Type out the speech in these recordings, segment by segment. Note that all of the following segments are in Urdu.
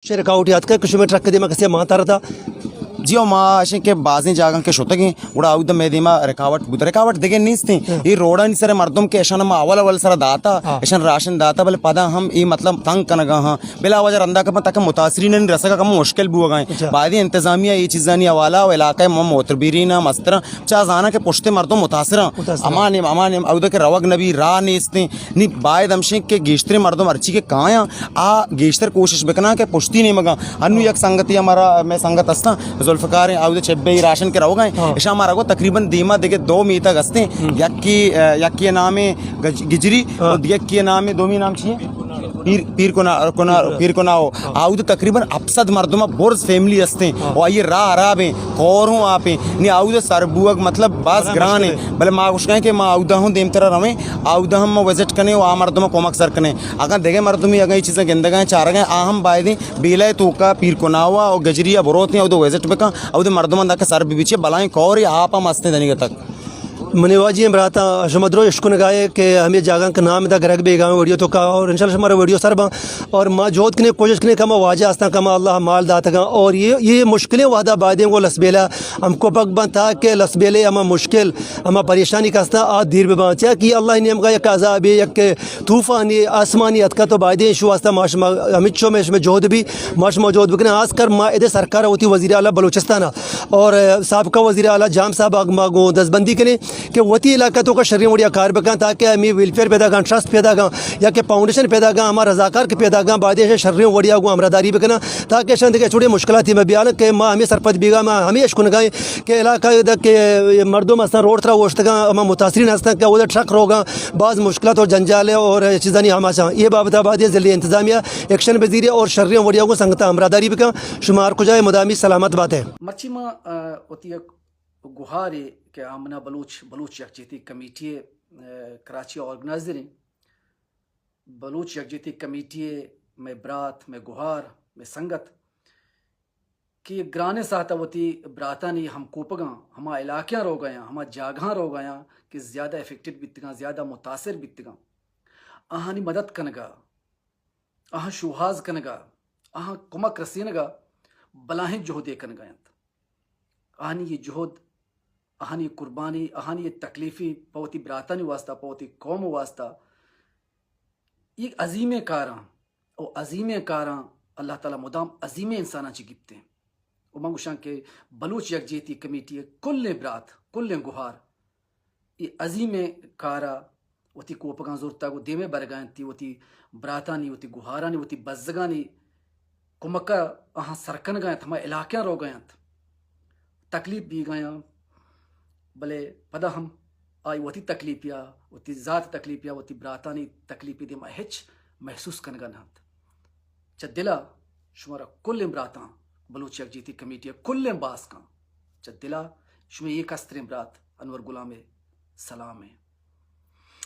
رکاوٹیات کا کشمیر ٹرک دے میں کسی ماں تارا تھا جیو ما اشن کے بازیں جاگن کے شوتگیں وڑا اود میں دیما رکاوٹ دیگے نیستیں یہ روڈا نی سر مردم کے اشن ما اول سر داتا اشن راشن داتا بلے پدا ہم ای مطلب تنگ کنگا ہاں بلا وجہ رندا کا تک متاثرین نے رسگا کم مشکل بو گئے بعد انتظامیہ یہ چیزانی حوالہ و علاقہ موتربیرین مستر چا زانا کے پشتے مردم متاثر امان اود کے روگ نبی راہ نیستیں نی باید ہمشیں کے گیشتر مردم ارچی کے کہاں آ گیشتر کوشش بکنا کہ پشتی نہیں مگا انو یک سنگتی ہمارا میں سنگت ہستا ذوالفقار آؤ چبے راشن کے رہو گئے ایشا ہمارا کو تقریباً دیما دیکھے 2 میتا گستے یک کی نام ہے گجری اور یک کی نام ہے دومی نام چاہیے پیر کو ناو آؤد تقریباً اپسد مردمہ بورز فیملی ہستے اور یہ راہ عراب ہیں خوروں آپ ہیں نہیں آؤد سربوگ مطلب باز گران ہیں بلے ماں کچھ کہیں کہ ماں آؤدہ ہوں دیم طرح رویں آؤدہ ہم وزٹ کریں اور آ مردمہ کومک سر کریں اگر دیکھیں مردمی اگر یہ چیزیں گندگاہیں چار گئے آہم بائدیں بیلے توکا پیر کو ناوا اور گجریہ بروت ہیں اور وزٹ بکا اور مردمہ دا کے سر بھی بیچے بلائیں کوری آپ ہم ہستے دنگے تک منیواجی براتا شمدرو اشکن گائے کہ ہمیں جاگان کا نام دا گرگ بے گاؤں ویڈیو تو کا اور انشاءاللہ ہمارا ویڈیو سر با اور ماں جوت کنے کوشش کنے کما واجہ آستا کما اللہ مال داتا گا اور یہ مشکلیں وعدہ بادیں کو لسبیلا ہم کو پک بان تھا کہ لسبیلے ہما مشکل ہما پریشانی کاستا آدھ دیر ببان چاہ کہ اللہ نیم گا یک عذابی یک طوفانی آسمانی اتکا تو بادیں شو آستا ماش ہمیں چو میں جہد بھی ماش موجود بکنے آس کر ماں ادھے سرکار ہوتی وزیر اعلیٰ بلوچستانہ اور سابقہ وزیر اعلیٰ جام صاحب آگماگوں دستبندی کنے کہ وتی علاقہ تو کا شرعی وڑیا کار بکاں تاکہ ہمیں ویلفیئر پیدا گاں ٹرسٹ پیدا گاں یا کہ فاؤنڈیشن پیدا گاں ہمارا رضاکار کے پیدا گاں بعد شرعی وڑیا کو ہمراہ داری بکنا تاکہ شند کے چھوٹے مشکلات میں بیان کہ ماں ہمیں سرپت بیگا ماں ہمیں اشکن گائیں کہ علاقہ کے مردم ہستاں روڈ ترا وشتگاں ہم متاثرین ہستاں کہ ادھر ٹرک روگاں بعض مشکلات اور جنجال اور چیزانی ہماشاں یہ بابت آباد ضلعی انتظامیہ ایکشن وزیر اور شرعی وڑیا کو سنگتا ہمراہ داری بکاں شمار کو جائے مدامی سلامت بات ہے مرچی ماں ہوتی گہارے کہ آمنا بلوچ یکجہتی کمیٹی کراچی آرگنائزر ہیں بلوچ یکجہتی کمیٹی میں برات میں گہار میں سنگت کہ گرانے ساتھ ہوتی براتا نہیں ہم کوپگاں ہما علاقیاں رو گیاں ہما جاگاں رو گیاں کہ زیادہ افیکٹڈ بیتگاں زیادہ متاثر بیتگاں آہانی مدد کنگا آہاں شوہاز کنگا آہاں کمک رسینگا بلاہیں جہدے کنگایت آہانی یہ جہد آہانی قربانی آہانی یہ تکلیفی پوتی براتانی واسطہ پوتی قوم واسطہ یہ عظیم کاراں اور عظیم کاراں اللہ تعالیٰ مدام عظیم انساناں چی گپتے ہیں وہ منگوشاں کہ بلوچ یکجہتی کمیٹی کل برات کل گہار یہ عظیم کارا وتی کوپگاں زورتا کو دیمے برگائیں تی وتی براتانی وتی گہارانی وتی بزگانی کمکا آہاں سرکن گائیں ہما علاقیاں رو گائیں تکلیف بھی گائیں بلے پدا ہم آئی وتی تکلیفیا وتی ذات تکلیفیا وتی براتانی تکلیفی دے ما ہچ محسوس کنگا نہت چا دلا شمارا کل براتاں بلوچ یکجہتی کمیٹی کل باس کان چا دلا شمار یہ کسترین برات انور غلام سلام ہے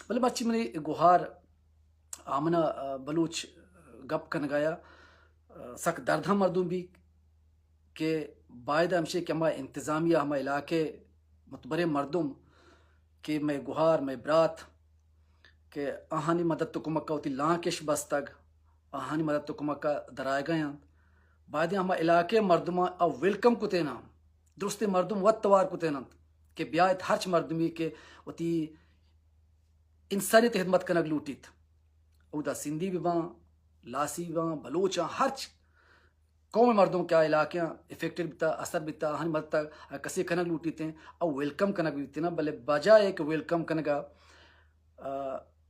بلے بچی منی گوہار آمنا بلوچ گپ کنگایا سک درد ہم مردوں بھی کہ باید ہمشے کہ ہما انتظامیہ ہما علاقے متبرے مردم کہ میں گہار میں برات کہ آہانی مدد تو کمکا ہوتی لانکش بستگ آہانی مدد تو کمکا درائے گئے ہیں بعد ہما علاقے مردمہ او ویلکم کو تینا درست مردم وطوار کو تینا کہ بیایت ہرچ مردمی کے ہوتی انسانیت خدمت کنگ لوٹیت او دا سندھی بھی بان لاسی بھی بان بلوچاں ہرچ قوم مردوں کیا علاقیاں افیکٹڈ بیتا اثر بیتا ہن مدتا کسی کنگ لوٹیتے ہیں او ویلکم کنگ بیتے نا بلے بجائے کہ ویلکم کنگا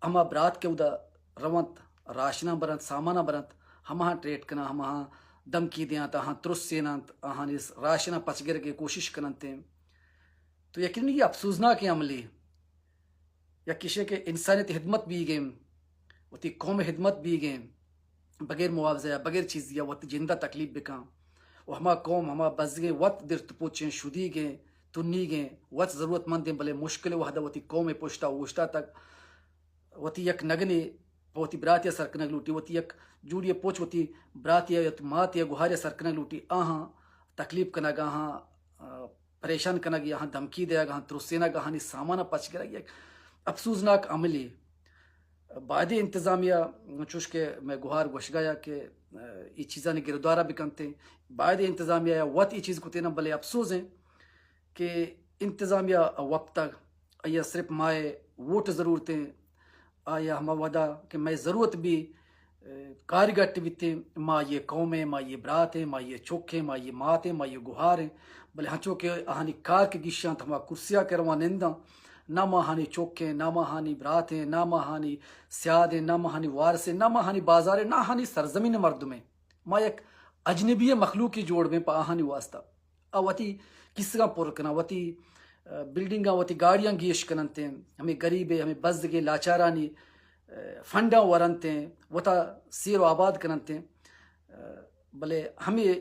ہما برات کے ادا روانت راشنہ برنت سامانہ برنت ہماں ٹریٹ کنا ہماں دمکی دیاں تا ہاں ترس سینانت آہاں اس راشنہ پچگر کے کوشش کننتے ہیں تو یقینی یہ افسوسناک عملی یا کسی کے انسانیت خدمت بھی گئے وتی قوم خدمت بھی گئے بغیر معاوضہ یا بغیر چیز دیا وقت جندہ تکلیف بکاں وہ ہما قوم ہما بزگیں وقت در پوچھیں شدی گئے تنی گئے وقت ضرورت مند ہیں بلے مشکل وحدہ وتی قوم پوشتا وشتا تک وتی یک نگنے وتی براتیا سرکنگ لوٹی وتی یک جوڑی پوچھ وتی براتیا یا ماتیا گہاریا سرکنگ لوٹی آہاں تکلیف کنگ آہاں پریشان کنگ یہاں دھمکی دیا گا ہاں ترسینا گا ہاں سامانہ پچ گیا یک افسوسناک عملی بعد انتظامیہ چوش کے میں گوہار گوش گیا کہ یہ چیزاں گردوارہ بھی کنتے بعد انتظامیہ وقت یہ چیز کو تینا بلے افسوس ہیں کہ انتظامیہ وقت تک یا صرف مائے ووٹ ضرورتیں آیا ہما ودا کہ میں ضرورت بھی کارگٹ بیتے ماں یہ قومیں ماں یہ برات ہیں ماں یہ چوکھیں ماں یہ مات ہیں ماں یہ گوہار ہیں بلے ہنچو کہ آہانی کار کے گیشاں ہما کرسیاں کروا ننداں نہ ماں ہانی چوکھیں نہ ماں ہانی برات ہیں نہ ماں ہانی سیاد ہیں نہ ماں ہانی وارس ہیں نہ ماں ہانی بازار ہیں نہ ہانی سرزمین مردم ہیں ماں یک اجنبی مخلوقی جوڑ میں پا آہانی واسطہ آواتی کس کا پر کنا وتی بلڈنگاں وتی گاڑیاں گیش کننتے ہیں ہمیں غریبے ہمیں بزدگے لاچارانی فنڈا ورنتے ہیں وتا سیر و آباد کننتے ہیں بلے ہمیں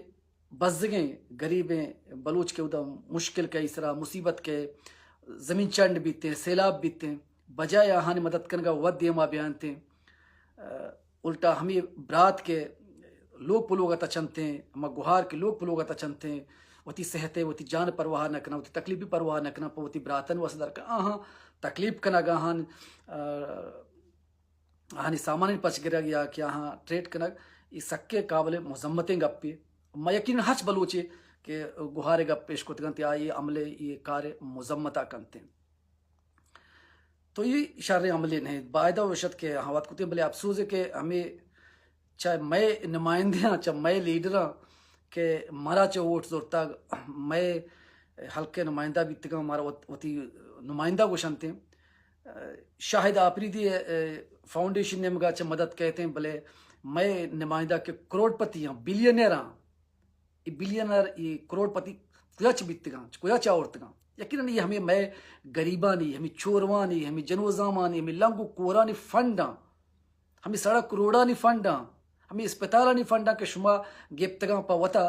بزدگیں غریبیں بلوچ کے ادا مشکل کے اسرا مصیبت کے زمین چنڈ بیتے ہیں سیلاب بیتے ہیں بجائے آہانی مدد کرنے کا ود دیما بیانتے ہیں الٹا ہمیں برات کے لوگ پلوگا چنتے ہیں ہما گوہار کے لوگ پلوگا چنتے ہیں وتی صحت وتی جان پرواہ نہ کنا وتی تکلیفی پرواہ نہ کنا وتی براتن وسدر کا آہاں تکلیف کنا گاہان آہانی سامان پچ گرا گیا کہ آہاں ٹریڈ کنا یہ سکے قابل مذمتیں گپی میں یقین ہچ بلوچے کہ گوہارے گپ پیش کو تگنتے آئیے عملے یہ کار مذمتہ کنتے ہیں تو یہ شر عملے نہیں باعدہ وشت کے حوات کو بلے افسوس ہے کہ ہمیں چاہے میں نمائندے ہاں چاہے میں لیڈر ہاں کہ مارا چاہے ووٹ زورتا میں حلقے نمائندہ بھی تگا ہمارا وتی نمائندہ کو شنتے ہیں شاہد آپریدی فاؤنڈیشن نے مگا چاہے مدد کہتے ہیں بلے میں نمائندہ کے کروڑ پتی ہاں بلینئر ہاں یہ بلینئر یہ کروڑ پتی کیا بیتگاں کیا چاورتگاں یقیناً یہ ہمیں میں غریبانی ہمیں چوروانی ہمیں جنوزامانی ہمیں لنگو کورانی فنڈاں ہمیں سڑک کروڑانی فنڈاں ہمیں اسپتالانی فنڈاں کہ شما گیپتگاں پا وطا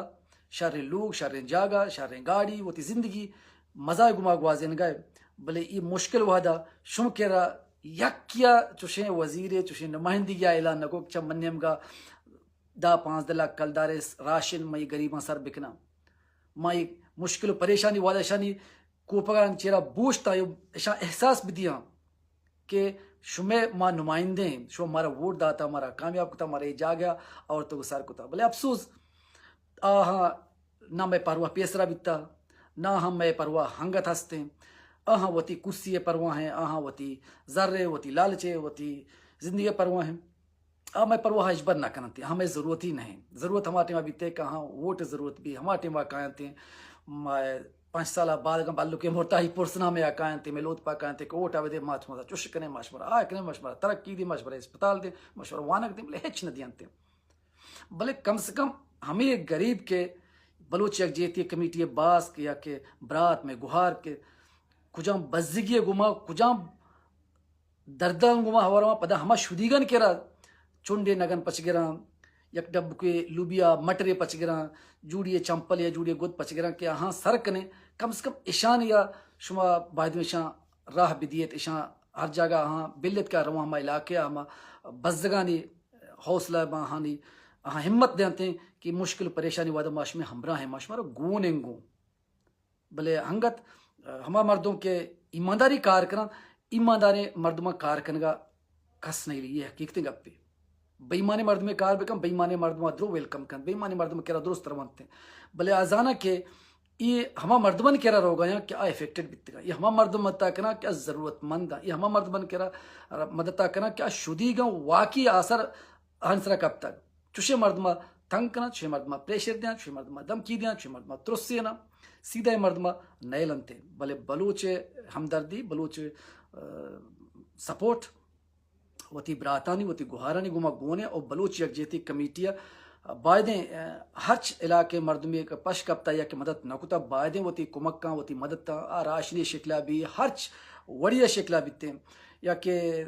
شہر لوگ شہر جاگا شہر گاڑی وتی زندگی مزہ گما گوازین گئے بلے یہ مشکل وحدہ شم کرا یک کیا چوشیں وزیر چوشیں نمائندگی یا اعلان نگو چا منیم گا 10-15 لاکھ کلدار راشن مئی غریباں سر بکنا مائی مشکل و پریشانی وعدہ شانی کوپگان چیرا بوشتا ایشا احساس بھی دیا کہ شمیں ماں نمائندے ہیں شو ہمارا ووٹ داتا ہمارا کامیاب کتا ہمارا یہ جا گیا اور تو سر کتا بلے افسوس آہاں نہ میں پرواہ پیسرا بیتا نہ ہم میں پرواہ ہنگت ہستے ہیں آہاں وتی کسی پرواہ ہیں آہاں وتی ذرے وتی لالچے وتی زندگی پرواہ ہیں میں پرواہ اجبر نہ کرتے ہمیں ضرورت ہی نہیں ضرورت ہمارے ٹیمہ بیتے کہاں ووٹ ضرورت بھی ہمارے ٹیمہ کائنتے ہیں 5 سالہ بعد کا بالو کے مرتا ہی پرسنا میں کائنتے میں لوت پا کائنتے کہ ووٹ آوے دے ماچ مزا چوش کنے مشورہ آئے کنے مشورہ ترقی دی مشورہ اسپتال دے مشورہ وانک دے بلے ہچ نہ دیانتے بلے کم سے کم ہمیں ایک غریب کے بلوچ یکجہتی کمیٹی باس کے یا کہ برات میں گوہار کے کجام بزگی گما کجام دردان گما ہوا پدا ہما شدیگن کے را چونڈے نگن پچ گراں یک ڈب کے لوبیا مٹرے پچ گراں جوڑیے چمپل یا جوڑیے گود پچ گراں کہ ہاں سر کنے کم سے کم اشان یا شما باید میں شان راہ بدیت اشان ہر جگہ ہاں بلت کا رواں ہما علاقے ہما بزدگانی حوصلہ ہانی ہاں ہمت دیتے ہیں کہ مشکل پریشانی وعدہ معاش میں ہمراہ ہیں معاش مارا گون انگوں بلے ہنگت ہما مردوں کے ایمانداری کار کرنا ایمانداری مردمہ کار کرنگا کس نہیں لی یہ حقیقتیں گپ پہ بےمانے مردم کار بکم بےمانے مردمہ درو ویلکم کن بےمانے مردم کرا درست روانتے ہیں بلے آزانہ کہ یہ ہما مردمن کرا روگا یا کیا افیکٹڈ بیتے گا یہ ہما مردم مدتا کنا کیا ضرورت مند یہ ہما مردمن کرا مدتا کنا کیا شدی گا واقعی آثر ہنسرا کب تک چوشے مردمہ تنگ کنا چوشے مردمہ پریشر دیا چوشے مردمہ دمکی دیا چوشے مردمہ ترسی نا سیدھا مردمہ نئے لنتے بلے بلوچ ہمدردی بلوچ سپورٹ وتی براتانی وتی گوہارانی گما گونے اور بلوچ یکجہتی کمیٹیاں بائدیں ہرچ علاقے مردمی کا پش کپتا یا کہ مدد نکتا بائدیں وتی کمکاں وتی مددتا راشنی شکلہ بھی ہرچ وڑیا شکلہ بیتے یا کہ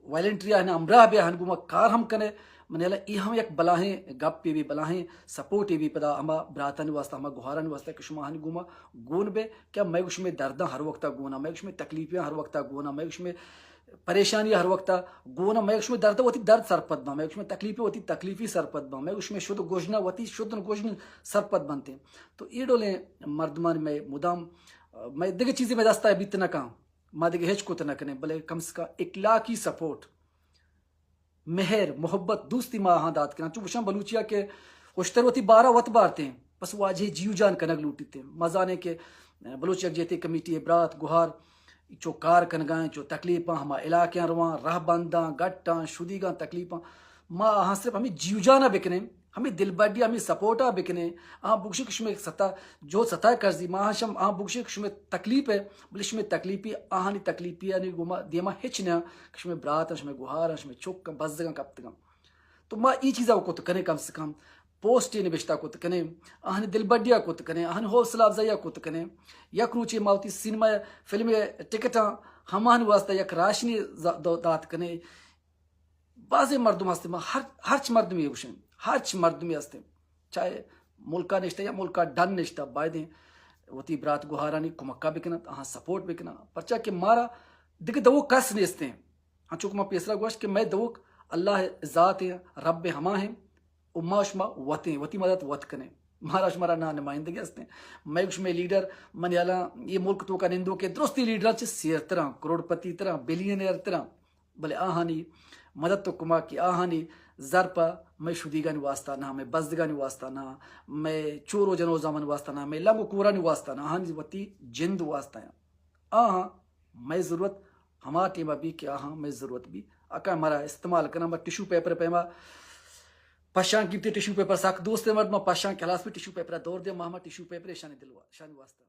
وائلنٹری آہنا امراہ بھی آہن گما کار ہم کنے منہ اللہ یہ ہم یک بلاہیں گپ پی بھی بلاہیں سپورٹی بھی پدا ہما براتانی واسطہ ہما گوہارانی واسطہ کہ شما آہن گما گون بے کیا میں کچھ میں درداں ہر وقتہ گونا میں کچھ میں تکلیفیاں ہر وقتہ گونا میں کچھ میں پریشانی ہر وقت گونا میں اس میں درد ہوتی درد سرپت با میں اس میں تکلیفی ہوتی تکلیفی سرپت با میں اس میں شد گوشنا ہوتی شد گوشن سرپت بنتے ہیں تو یہ ڈولیں مردمان میں مدام میں دیکھے چیزیں میں دستا ہے بیتنا کام ماں دیکھے ہیچ کو تنا کنے بلے کم سے کم اخلاقی سپورٹ مہر محبت دوستی ما ہاں دات کرنا چون وشان بلوچیا کے اشتر وتی 12 وط بارتے ہیں بس واجہ جیو جان کنگ لوٹتے ہیں مزانے کے بلوچ یکجہتی کمیٹی برات گہار چو کار کنگائیں چو تکلیفاں ہما علاقیاں رواں راہ بنداں گٹاں شدیگاں تکلیفاں ما ہاں صرف ہمیں جیو جانا بکنے ہمیں دل بڈی ہمیں سپورٹا بکنے آہاں بکشی کشمے ستا جو ستا کرزی ما شم آہاں بکشی کشمے تکلیف ہے بلش میں تکلیفی آہانی تکلیفی یعنی گما دیما ہچنا کشمے برات کشمے گہار کشمے چوک بزگاں کپتگاں تو ما ای چیزا کو تو کنے کم سے کم پوسٹ نبشتہ کو تو کنے آہن دل بڈیا کو تو کنے آہن حوصلہ افزائی کو تو کنے یک روچے ماوتی سینما فلم ٹکٹاں ہمان واسطہ یک راشنی دات کنے بعض مردم ہستے ہرچ مردمی وشن ہرچ مردمی ہستے چاہے ملکا نشتہ یا ملکا ڈن نشتہ بائدیں وتی برات گہارانی کمکا بکنا آہاں سپورٹ بکنا پرچا کہ مارا دیکھ دو کس نیستے ہیں ہاں چونکہ میں پیسرا گوشت کہ میں دوک اللہ ذات ہیں رب ہما ہیں اما شما وطیں وتی مدد وط کنے مہارا شمارا نا نمائندگی ہستے ہیں میں کچھ میں لیڈر من یالا یہ ملک تو کا نندو کے درستی لیڈر چھ سیر طرح کروڑ پتی طرح بلینئر طرح بلے آہانی مدد تو کما کی آہانی زرپا میں شدیگانی واسطہ نہ میں بزدگانی واسطہ نہ میں چورو جنو زامن واسطہ نہ میں لنگو کورانی واسطہ نہ آہانی وتی جند واسطہ ہیں آہاں میں ضرورت ہما ٹیمہ بھی کہ آہاں میں ضرورت بھی اکا مرا استعمال کرنا میں ٹیشو پیپر پیما پشان کی ٹیشو پیپر ساک دوست مرد میں پشان کلاس پہ ٹیشو پیپر دور دے ماما ٹیشو پیپر شان دلوا شان واسطہ